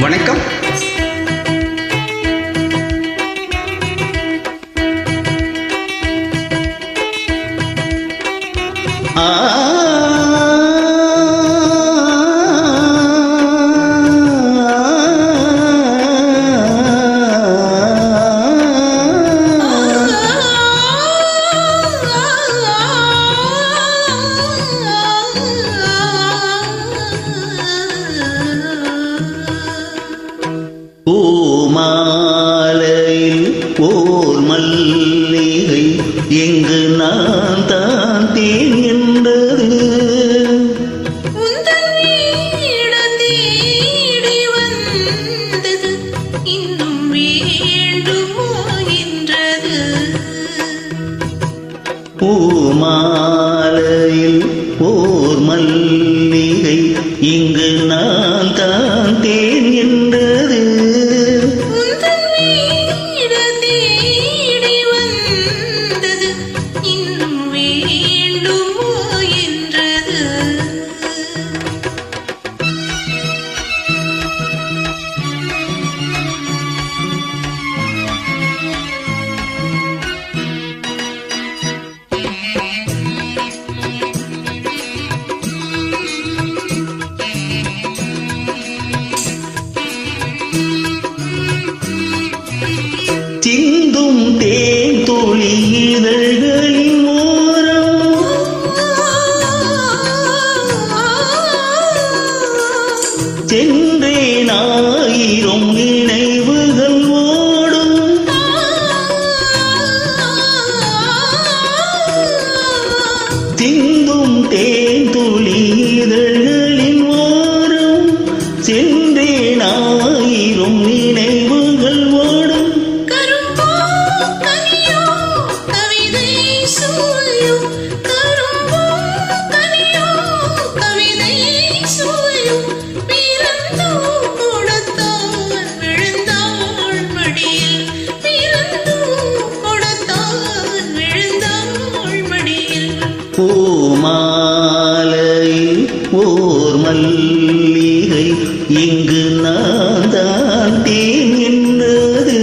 வணக்கம். பூமாலையில் ஓர் மல்லிகை எங்கு நான் தான் தேன்கின்றது. பூமாலையில் ஓர் மல்லிகை இங்கு நான் தான் தேன்கின்றது. சிந்தும் தேன் துளி இதழ்களின் ஓரம் சென்றேன் ஆயிரம் நினைவுகள் ஓடும். சிந்தும் தேன் துளி இதழ்களின் ஓரம் சென்றேன் ஆயிரம் நினைவுகள் ஓடும். பூமாலையில் ஓர் மல்லிகை இங்கு நான் தான் தேன்கின்றது.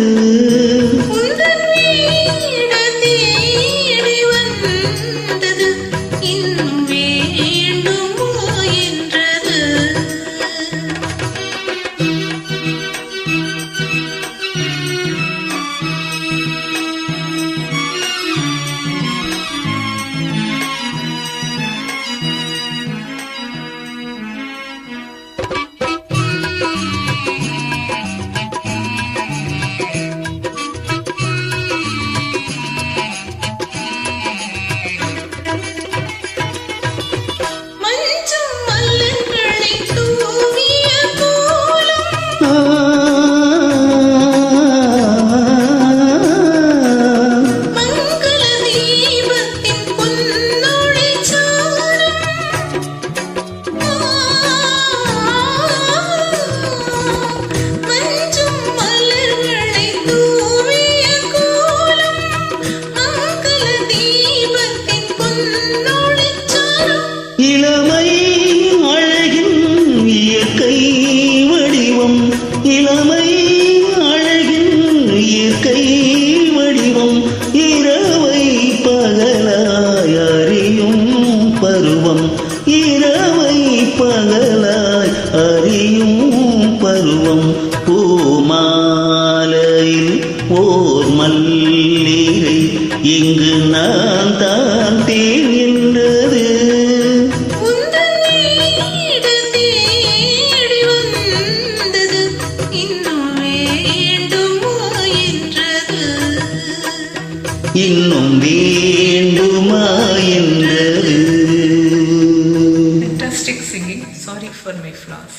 இளமை அழகின் இயற்கை வடிவம், இளமை அழகின் இயற்கை வடிவம், இரவை பகலாய் அறியும் பருவம், இரவை பகலாய் அறியும் பருவம். பூமாலையில் ஓர் மல்லிகை இங்கு நான் தான் தேன்கின்றது. இன்னும் வேண்டுமா என்றது. Fantastic singing. Sorry for my flaws.